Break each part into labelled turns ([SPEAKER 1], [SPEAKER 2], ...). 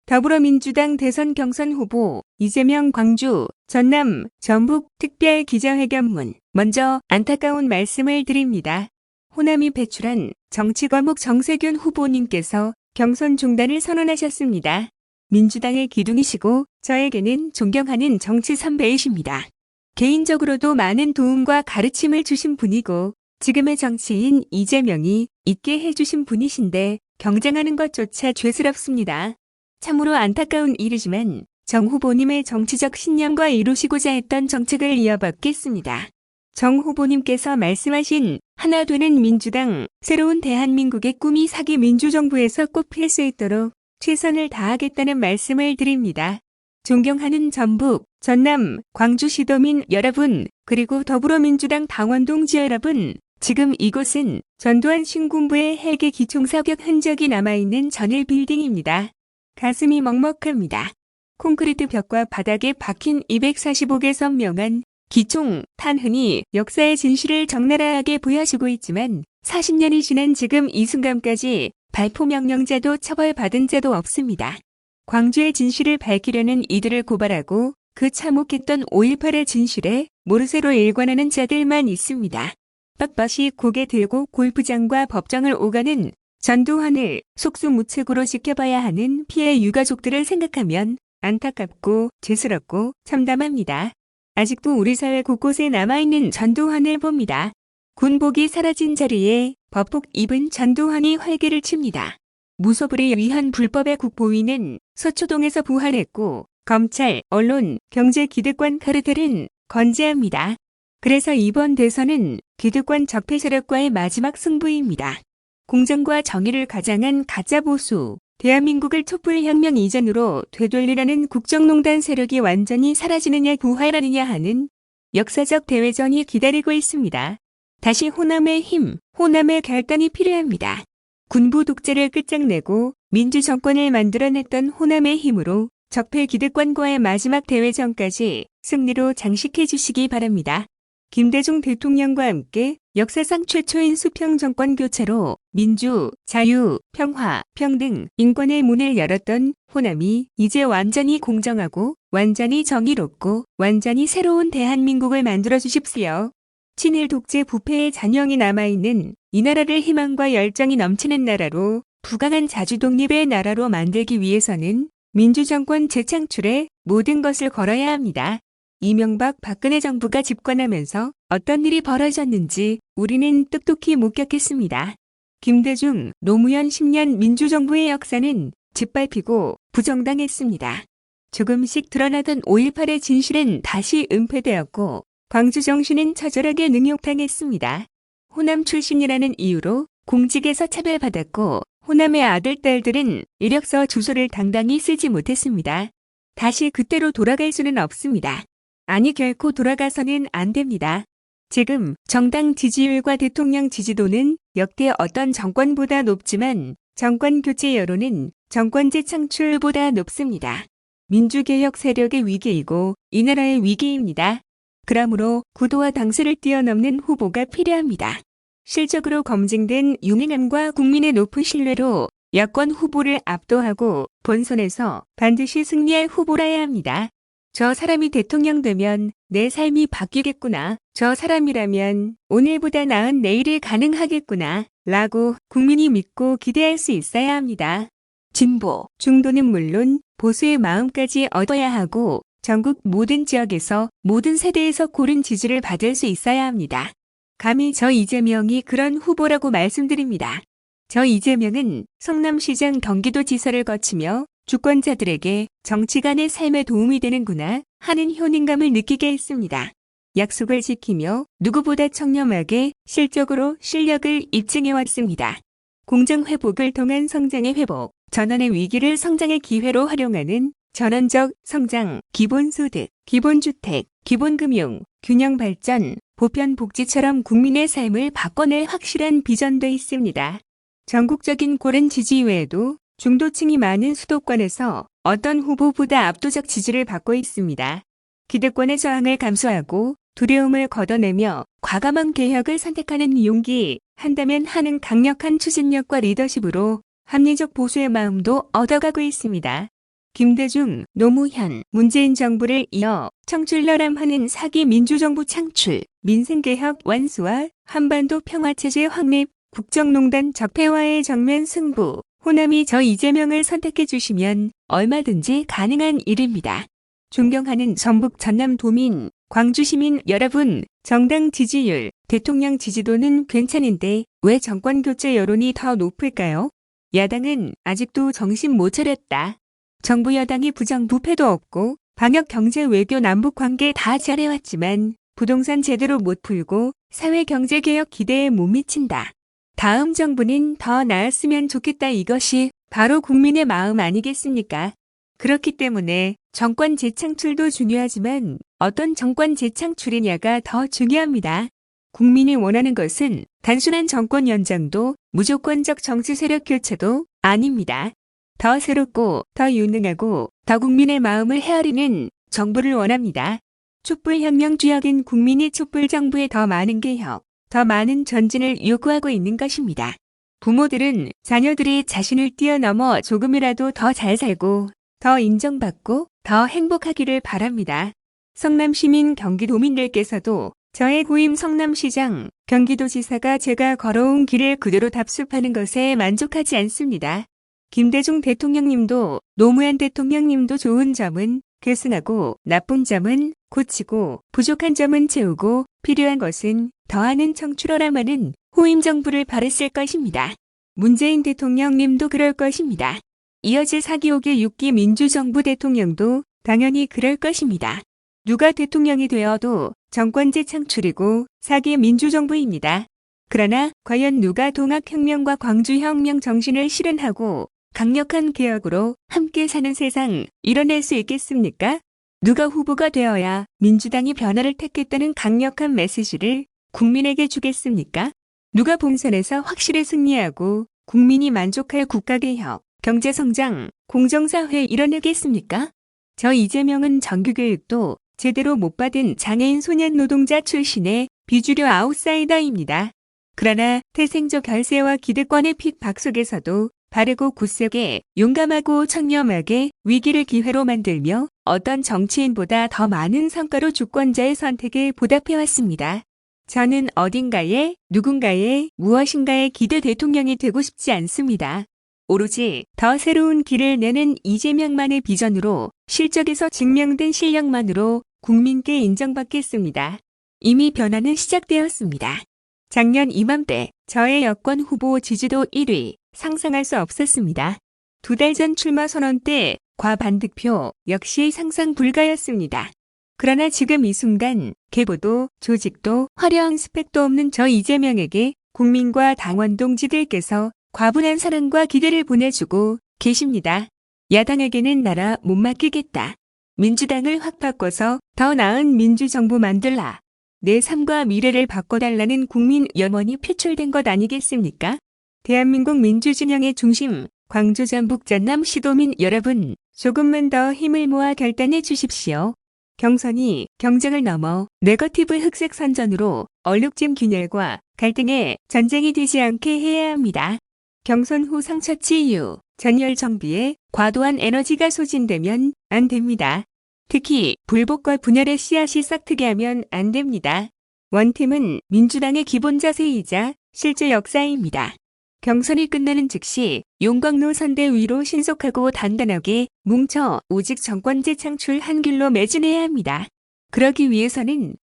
[SPEAKER 1] 더불어민주당 대선 경선 후보 이재명 광주, 전남, 전북 특별 기자회견문. 먼저 안타까운 말씀을 드립니다. 호남이 배출한 정치과목 정세균 후보님께서 경선 중단을 선언하셨습니다. 민주당의 기둥이시고 저에게는 존경하는 정치 선배이십니다. 개인적으로도 많은 도움과 가르침을 주신 분이고 지금의 정치인 이재명이 있게 해주신 분이신데 경쟁하는 것조차 죄스럽습니다. 참으로 안타까운 일이지만 정 후보님의 정치적 신념과 이루시고자 했던 정책을 이어받겠습니다. 정 후보님께서 말씀하신 하나 되는 민주당, 새로운 대한민국의 꿈이 사기 민주정부에서 꽃필 수 있도록 최선을 다하겠다는 말씀을 드립니다. 존경하는 전북, 전남, 광주 시도민 여러분, 그리고 더불어민주당 당원 동지 여러분, 지금 이곳은 전두환 신군부의 헬기 기총사격 흔적이 남아있는 전일 빌딩입니다. 가슴이 먹먹합니다. 콘크리트 벽과 바닥에 박힌 245개 선명한 기총, 탄흔이 역사의 진실을 적나라하게 보여주고 있지만 40년이 지난 지금 이 순간까지 발포 명령자도 처벌받은 자도 없습니다. 광주의 진실을 밝히려는 이들을 고발하고 그 참혹했던 5.18의 진실에 모르쇠로 일관하는 자들만 있습니다. 빳빳이 고개 들고 골프장과 법정을 오가는 전두환을 속수무책으로 지켜봐야 하는 피해 유가족들을 생각하면 안타깝고 죄스럽고 참담합니다. 아직도 우리 사회 곳곳에 남아있는 전두환을 봅니다. 군복이 사라진 자리에 법복 입은 전두환이 활개를 칩니다. 무소불위에 의한 불법의 국보위는 서초동에서 부활했고 검찰, 언론, 경제 기득권 카르텔은 건재합니다. 그래서 이번 대선은 기득권 적폐 세력과의 마지막 승부입니다. 공정과 정의를 가장한 가짜 보수, 대한민국을 촛불혁명 이전으로 되돌리라는 국정농단 세력이 완전히 사라지느냐 부활하느냐 하는 역사적 대회전이 기다리고 있습니다. 다시 호남의 힘, 호남의 결단이 필요합니다. 군부 독재를 끝장내고 민주정권을 만들어냈던 호남의 힘으로 적폐 기득권과의 마지막 대회전까지 승리로 장식해 주시기 바랍니다. 김대중 대통령과 함께 역사상 최초인 수평 정권 교체로 민주, 자유, 평화, 평등, 인권의 문을 열었던 호남이 이제 완전히 공정하고 완전히 정의롭고 완전히 새로운 대한민국을 만들어 주십시오. 친일 독재 부패의 잔영이 남아있는 이 나라를 희망과 열정이 넘치는 나라로 부강한 자주독립의 나라로 만들기 위해서는 민주정권 재창출에 모든 것을 걸어야 합니다. 이명박 박근혜 정부가 집권하면서 어떤 일이 벌어졌는지 우리는 똑똑히 목격했습니다. 김대중, 노무현 10년 민주정부의 역사는 짓밟히고 부정당했습니다. 조금씩 드러나던 5.18의 진실은 다시 은폐되었고 광주 정신은 처절하게 능욕당했습니다. 호남 출신이라는 이유로 공직에서 차별받았고 호남의 아들, 딸들은 이력서 주소를 당당히 쓰지 못했습니다. 다시 그때로 돌아갈 수는 없습니다. 아니 결코 돌아가서는 안 됩니다. 지금 정당 지지율과 대통령 지지도는 역대 어떤 정권보다 높지만 정권 교체 여론은 정권 재창출보다 높습니다. 민주개혁 세력의 위기이고 이 나라의 위기입니다. 그러므로 구도와 당세를 뛰어넘는 후보가 필요합니다. 실적으로 검증된 유능함과 국민의 높은 신뢰로 여권 후보를 압도하고 본선에서 반드시 승리할 후보라야 합니다. 저 사람이 대통령 되면 내 삶이 바뀌겠구나. 저 사람이라면 오늘보다 나은 내일이 가능하겠구나. 라고 국민이 믿고 기대할 수 있어야 합니다. 진보, 중도는 물론 보수의 마음까지 얻어야 하고 전국 모든 지역에서 모든 세대에서 고른 지지를 받을 수 있어야 합니다. 감히 저 이재명이 그런 후보라고 말씀드립니다. 저 이재명은 성남시장 경기도지사를 거치며 주권자들에게 정치간의 삶에 도움이 되는구나 하는 효능감을 느끼게 했습니다. 약속을 지키며 누구보다 청렴하게 실적으로 실력을 입증해왔습니다. 공정회복을 통한 성장의 회복, 전환의 위기를 성장의 기회로 활용하는 전환적 성장, 기본소득, 기본주택, 기본금융, 균형발전, 보편복지처럼 국민의 삶을 바꿔낼 확실한 비전도 있습니다. 전국적인 고른 지지 외에도 중도층이 많은 수도권에서 어떤 후보보다 압도적 지지를 받고 있습니다. 기득권의 저항을 감수하고 두려움을 걷어내며 과감한 개혁을 선택하는 용기, 한다면 하는 강력한 추진력과 리더십으로 합리적 보수의 마음도 얻어가고 있습니다. 김대중, 노무현, 문재인 정부를 이어 청출널람하는 사기 민주정부 창출, 민생개혁 완수와 한반도 평화체제 확립, 국정농단 적폐와의 정면 승부, 호남이 저 이재명을 선택해 주시면 얼마든지 가능한 일입니다. 존경하는 전북 전남 도민, 광주 시민 여러분, 정당 지지율, 대통령 지지도는 괜찮은데 왜 정권 교체 여론이 더 높을까요? 야당은 아직도 정신 못 차렸다. 정부 여당이 부정부패도 없고 방역 경제 외교 남북 관계 다 잘해왔지만 부동산 제대로 못 풀고 사회 경제 개혁 기대에 못 미친다. 다음 정부는 더 나았으면 좋겠다 이것이 바로 국민의 마음 아니겠습니까? 그렇기 때문에 정권 재창출도 중요하지만 어떤 정권 재창출이냐가 더 중요합니다. 국민이 원하는 것은 단순한 정권 연장도 무조건적 정치 세력 교체도 아닙니다. 더 새롭고 더 유능하고 더 국민의 마음을 헤아리는 정부를 원합니다. 촛불혁명주역인 국민이 촛불정부에 더 많은 개혁, 더 많은 전진을 요구하고 있는 것입니다. 부모들은 자녀들이 자신을 뛰어넘어 조금이라도 더 잘 살고 더 인정받고 더 행복하기를 바랍니다. 성남시민 경기도민들께서도 저의 후임 성남시장, 경기도지사가 제가 걸어온 길을 그대로 답습하는 것에 만족하지 않습니다. 김대중 대통령님도 노무현 대통령님도 좋은 점은 계승하고 나쁜 점은 고치고 부족한 점은 채우고 필요한 것은 더하는 청출어람하는 후임 정부를 바랬을 것입니다. 문재인 대통령님도 그럴 것입니다. 이어질 4.25개 6기 민주정부 대통령도 당연히 그럴 것입니다. 누가 대통령이 되어도 정권 재창출이고 4기 민주정부입니다. 그러나 과연 누가 동학혁명과 광주혁명 정신을 실현하고 강력한 개혁으로 함께 사는 세상 이뤄낼 수 있겠습니까? 누가 후보가 되어야 민주당이 변화를 택했다는 강력한 메시지를 국민에게 주겠습니까? 누가 본선에서 확실히 승리하고 국민이 만족할 국가개혁, 경제성장, 공정사회 이뤄내겠습니까? 저 이재명은 정규교육도 제대로 못 받은 장애인 소년 노동자 출신의 비주류 아웃사이더입니다. 그러나 태생적 결세와 기득권의 핍박 속에서도 바르고 굳세게 용감하고 청렴하게 위기를 기회로 만들며 어떤 정치인보다 더 많은 성과로 주권자의 선택에 보답해왔습니다. 저는 어딘가에 누군가의 무엇인가의 기대 대통령이 되고 싶지 않습니다. 오로지 더 새로운 길을 내는 이재명만의 비전으로 실적에서 증명된 실력만으로 국민께 인정받겠습니다. 이미 변화는 시작되었습니다. 작년 이맘때 저의 여권 후보 지지도 1위 상상할 수 없었습니다. 2달 전 출마 선언 때 과반득표 역시 상상 불가였습니다. 그러나 지금 이 순간 계보도 조직도 화려한 스펙도 없는 저 이재명에게 국민과 당원 동지들께서 과분한 사랑과 기대를 보내주고 계십니다. 야당에게는 나라 못 맡기겠다. 민주당을 확 바꿔서 더 나은 민주정부 만들라. 내 삶과 미래를 바꿔달라는 국민 염원이 표출된 것 아니겠습니까? 대한민국 민주진영의 중심, 광주 전북 전남 시도민 여러분, 조금만 더 힘을 모아 결단해 주십시오. 경선이 경쟁을 넘어 네거티브 흑색 선전으로 얼룩짐 균열과 갈등의 전쟁이 되지 않게 해야 합니다. 경선 후 상처 치유, 전열 정비에 과도한 에너지가 소진되면 안 됩니다. 특히 불복과 분열의 씨앗이 싹트게 하면 안 됩니다. 원팀은 민주당의 기본 자세이자 실제 역사입니다. 경선이 끝나는 즉시 용광로 선대 위로 신속하고 단단하게 뭉쳐 오직 정권 재창출 한 길로 매진해야 합니다. 그러기 위해서는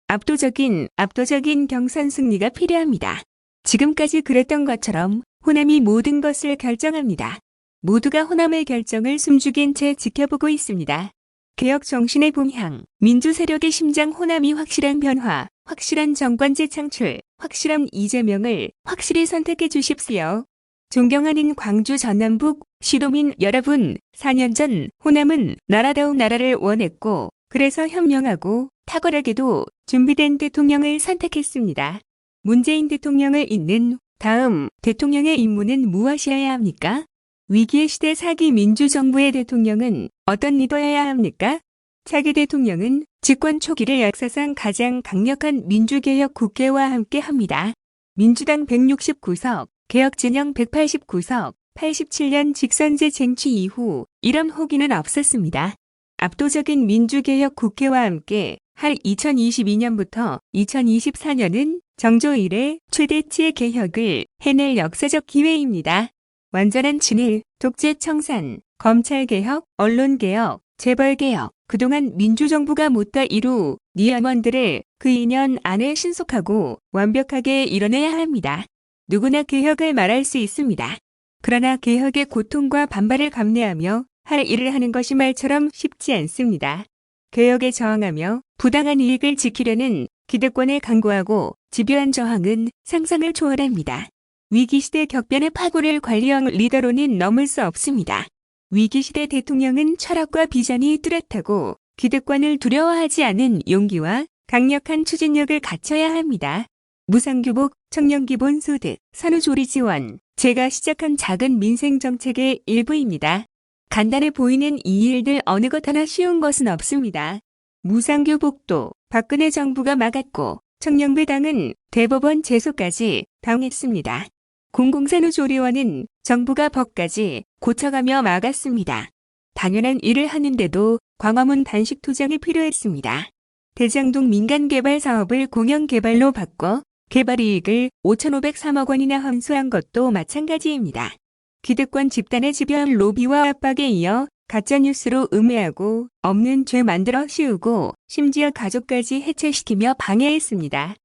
[SPEAKER 1] 압도적인 경선 승리가 필요합니다. 지금까지 그랬던 것처럼 호남이 모든 것을 결정합니다. 모두가 호남의 결정을 숨죽인 채 지켜보고 있습니다. 개혁 정신의 봉향, 민주 세력의 심장 호남이 확실한 변화, 확실한 정권 재창출, 확실한 이재명을 확실히 선택해 주십시오. 존경하는 광주 전남북 시도민 여러분, 4년 전 호남은 나라다운 나라를 원했고 그래서 현명하고 탁월하게도 준비된 대통령을 선택했습니다. 문재인 대통령을 잇는 다음 대통령의 임무는 무엇이어야 합니까? 위기의 시대 4기 민주정부의 대통령은 어떤 리더여야 합니까? 차기 대통령은 집권 초기를 역사상 가장 강력한 민주개혁 국회와 함께 합니다. 민주당 169석, 개혁진영 189석, 87년 직선제 쟁취 이후 이런 호기는 없었습니다. 압도적인 민주개혁 국회와 함께 할 2022년부터 2024년은 정조 이래 최대치의 개혁을 해낼 역사적 기회입니다. 완전한 친일, 독재 청산, 검찰개혁, 언론개혁, 재벌개혁, 그동안 민주정부가 못다 이루 니언원들을 그 2년 안에 신속하고 완벽하게 이뤄내야 합니다. 누구나 개혁을 말할 수 있습니다. 그러나 개혁의 고통과 반발을 감내하며 할 일을 하는 것이 말처럼 쉽지 않습니다. 개혁에 저항하며 부당한 이익을 지키려는 기득권에 강구하고 집요한 저항은 상상을 초월합니다. 위기시대 격변의 파고를 관리형 리더로는 넘을 수 없습니다. 위기시대 대통령은 철학과 비전이 뚜렷하고 기득권을 두려워하지 않은 용기와 강력한 추진력을 갖춰야 합니다. 무상교복, 청년기본소득, 산후조리 지원, 제가 시작한 작은 민생정책의 일부입니다. 간단해 보이는 이 일들 어느 것 하나 쉬운 것은 없습니다. 무상교복도 박근혜 정부가 막았고 청년배당은 대법원 제소까지 당했습니다. 공공산후조리원은 정부가 법까지 고쳐가며 막았습니다. 당연한 일을 하는데도 광화문 단식 투쟁이 필요했습니다. 대장동 민간개발 사업을 공영개발로 바꿔 개발이익을 5,503억 원이나 환수한 것도 마찬가지입니다. 기득권 집단의 집요한 로비와 압박에 이어 가짜뉴스로 음해하고 없는 죄 만들어 씌우고 심지어 가족까지 해체시키며 방해했습니다.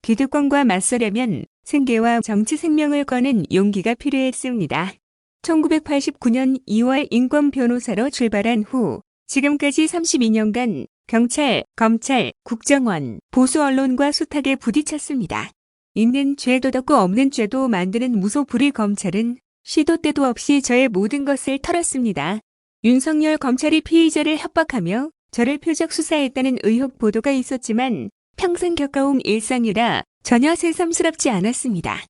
[SPEAKER 1] 기득권과 맞서려면 생계와 정치 생명을 거는 용기가 필요했습니다. 1989년 2월 인권 변호사로 출발한 후 지금까지 32년간 경찰, 검찰, 국정원, 보수 언론과 숱하게 부딪혔습니다. 있는 죄도 덮고 없는 죄도 만드는 무소불위 검찰은 시도 때도 없이 저의 모든 것을 털었습니다. 윤석열 검찰이 피의자를 협박하며 저를 표적 수사했다는 의혹 보도가 있었지만 평생 겪어온 일상이라 전혀 새삼스럽지 않았습니다.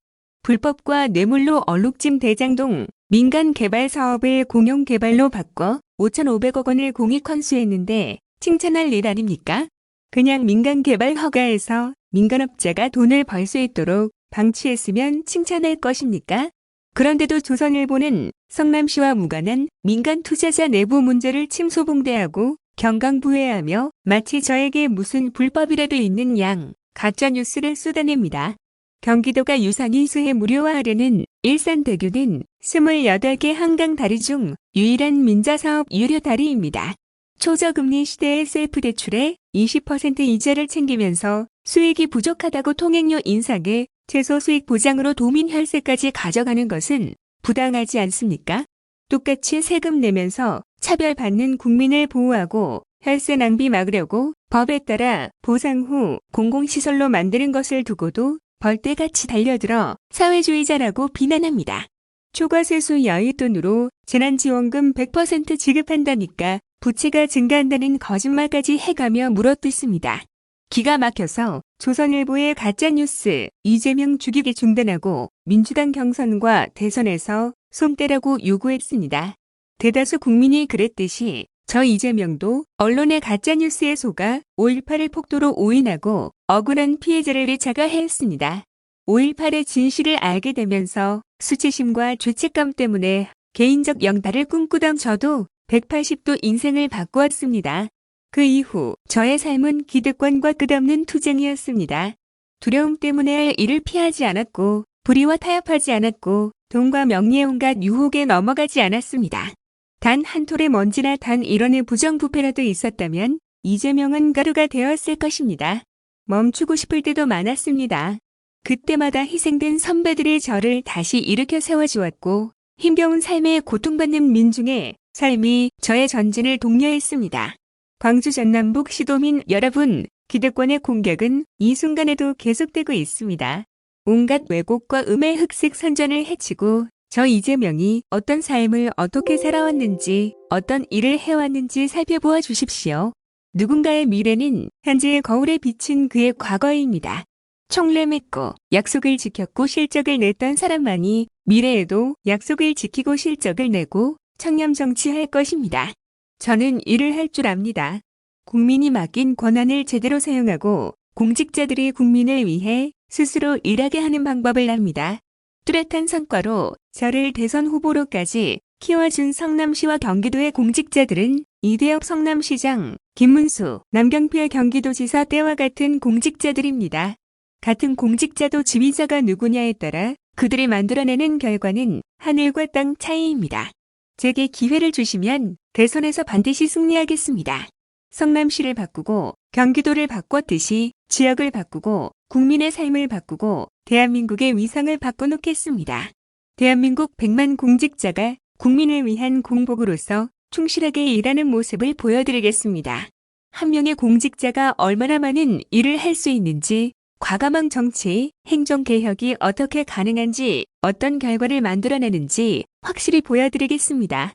[SPEAKER 1] 불법과 뇌물로 얼룩진 대장동 민간 개발 사업을 공영 개발로 바꿔 5,500억 원을 공익 환수했는데 칭찬할 일 아닙니까? 그냥 민간 개발 허가해서 민간업자가 돈을 벌 수 있도록 방치했으면 칭찬할 것입니까? 그런데도 조선일보는 성남시와 무관한 민간 투자자 내부 문제를 침소봉대하고 경강부회하며 마치 저에게 무슨 불법이라도 있는 양 가짜뉴스를 쏟아냅니다. 경기도가 유상인수에 무료화하려는 일산대교는 28개 한강 다리 중 유일한 민자사업 유료 다리입니다. 초저금리 시대의 셀프 대출에 20% 이자를 챙기면서 수익이 부족하다고 통행료 인상에 최소 수익 보장으로 도민 혈세까지 가져가는 것은 부당하지 않습니까? 똑같이 세금 내면서 차별받는 국민을 보호하고 혈세 낭비 막으려고 법에 따라 보상 후 공공시설로 만드는 것을 두고도 벌떼같이 달려들어 사회주의자라고 비난합니다. 초과세수 여윳돈으로 재난지원금 100% 지급한다니까 부채가 증가한다는 거짓말까지 해가며 물어뜯습니다. 기가 막혀서 조선일보의 가짜뉴스 이재명 죽이기 중단하고 민주당 경선과 대선에서 손 떼라고 요구했습니다. 대다수 국민이 그랬듯이 저 이재명도 언론의 가짜뉴스에 속아 5.18을 폭도로 오인하고 억울한 피해자를 자가해 했습니다. 5.18의 진실을 알게 되면서 수치심과 죄책감 때문에 개인적 영달을 꿈꾸던 저도 180도 인생을 바꾸었습니다. 그 이후 저의 삶은 기득권과 끝없는 투쟁이었습니다. 두려움 때문에 할 일을 피하지 않았고 불의와 타협하지 않았고 돈과 명예의 온갖 유혹에 넘어가지 않았습니다. 단 한 톨의 먼지나 단 1원의 부정부패라도 있었다면 이재명은 가루가 되었을 것입니다. 멈추고 싶을 때도 많았습니다. 그때마다 희생된 선배들이 저를 다시 일으켜 세워주었고 힘겨운 삶에 고통받는 민중의 삶이 저의 전진을 독려했습니다. 광주 전남북 시도민 여러분, 기득권의 공격은 이 순간에도 계속되고 있습니다. 온갖 왜곡과 음의 흑색 선전을 해치고 저 이재명이 어떤 삶을 어떻게 살아왔는지 어떤 일을 해왔는지 살펴보아 주십시오. 누군가의 미래는 현재의 거울에 비친 그의 과거입니다. 총례 맺고 약속을 지켰고 실적을 냈던 사람만이 미래에도 약속을 지키고 실적을 내고 청렴 정치할 것입니다. 저는 일을 할 줄 압니다. 국민이 맡긴 권한을 제대로 사용하고 공직자들이 국민을 위해 스스로 일하게 하는 방법을 압니다. 뚜렷한 성과로 저를 대선 후보로까지 키워준 성남시와 경기도의 공직자들은 이대엽 성남시장, 김문수, 남경필 경기도지사 때와 같은 공직자들입니다. 같은 공직자도 지휘자가 누구냐에 따라 그들이 만들어내는 결과는 하늘과 땅 차이입니다. 제게 기회를 주시면 대선에서 반드시 승리하겠습니다. 성남시를 바꾸고 경기도를 바꿨듯이 지역을 바꾸고 국민의 삶을 바꾸고 대한민국의 위상을 바꿔놓겠습니다. 대한민국 100만 공직자가 국민을 위한 공복으로서 충실하게 일하는 모습을 보여드리겠습니다. 한 명의 공직자가 얼마나 많은 일을 할 수 있는지, 과감한 정치, 행정개혁이 어떻게 가능한지, 어떤 결과를 만들어내는지 확실히 보여드리겠습니다.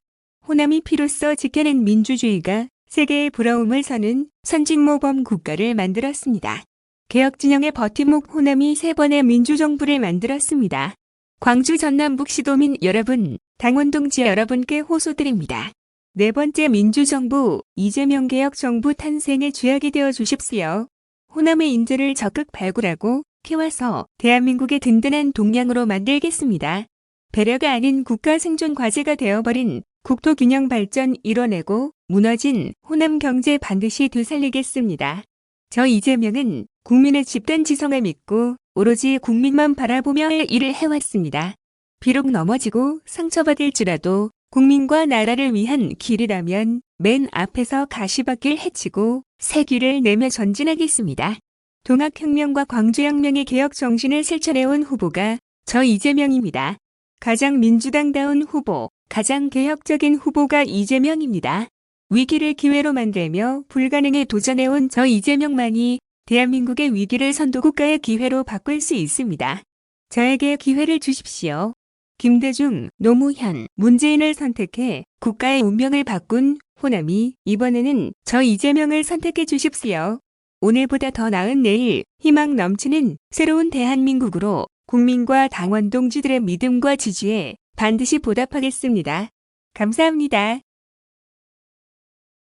[SPEAKER 1] 호남이 피로써 지켜낸 민주주의가 세계의 부러움을 사는 선진모범 국가를 만들었습니다. 개혁진영의 버팀목 호남이 3번의 민주정부를 만들었습니다. 광주 전남북 시도민 여러분, 당원 동지 여러분께 호소드립니다. 4번째 민주정부, 이재명 개혁정부 탄생의 주역이 되어 주십시오. 호남의 인재를 적극 발굴하고 키워서 대한민국의 든든한 동량으로 만들겠습니다. 배려가 아닌 국가 생존 과제가 되어버린 국토 균형 발전 이뤄내고 무너진 호남 경제 반드시 되살리겠습니다. 저 이재명은 국민의 집단 지성을 믿고 오로지 국민만 바라보며 일을 해왔습니다. 비록 넘어지고 상처받을지라도 국민과 나라를 위한 길이라면 맨 앞에서 가시밭길 헤치고 새 길을 내며 전진하겠습니다. 동학혁명과 광주혁명의 개혁 정신을 실천해온 후보가 저 이재명입니다. 가장 민주당다운 후보, 가장 개혁적인 후보가 이재명입니다. 위기를 기회로 만들며 불가능에 도전해온 저 이재명만이 대한민국의 위기를 선도국가의 기회로 바꿀 수 있습니다. 저에게 기회를 주십시오. 김대중, 노무현, 문재인을 선택해 국가의 운명을 바꾼 호남이 이번에는 저 이재명을 선택해 주십시오. 오늘보다 더 나은 내일, 희망 넘치는 새로운 대한민국으로 국민과 당원 동지들의 믿음과 지지에 반드시 보답하겠습니다. 감사합니다.